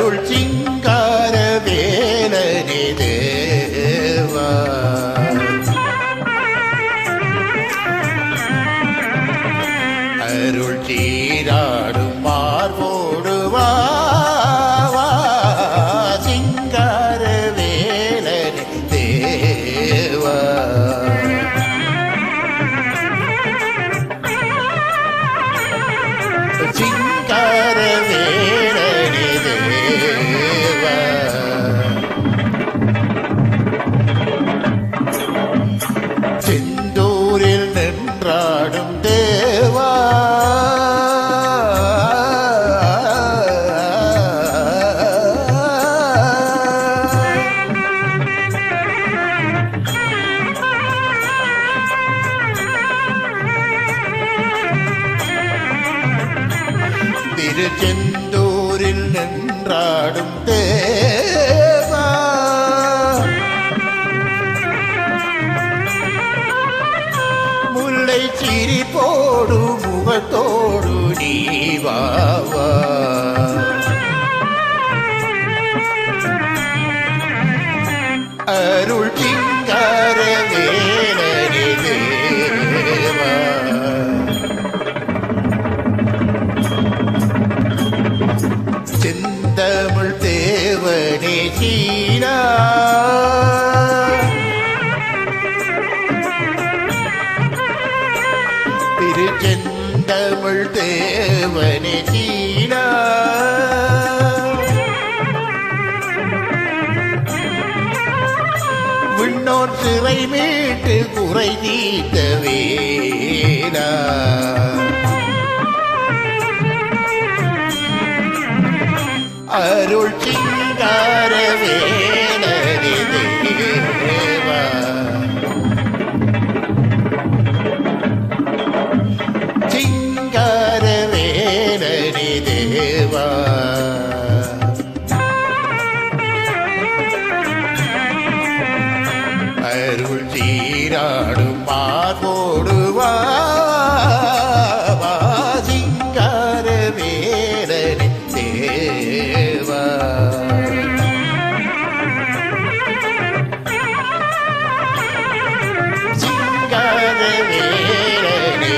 அருள் சிங்கார வேலனே தேவா அருள் சீராடும் மார்போடு வா சிங்கார வேலனே தேவா சிங்கார வேலனே தேவா செந்தூரில் நின்றாடும் தேவா திருச்செந்தூரில் நின்றாடும் தேவா முல்லை சிரிப்போடு முகத்தோடு நீ வாவா அருள் சிங்கார வேலனே தேவா செந்தமிழ் தேவனே சீரா திருச்செந்தமிழ் தேவனே சீரா விண்ணோர் சிறை மீட்டு குறை தீர்த்த வேலா அருள் சிங்கார வேலனே தேவா சிங்கார வேலனே தேவா அருள் சீராடும் மார்போடு வா சிங்கார வேலனே தேவா சிங்கார வேலனே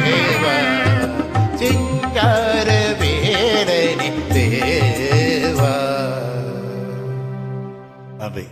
தேவா சிங்கார வேலனே தேவா. நன்றி.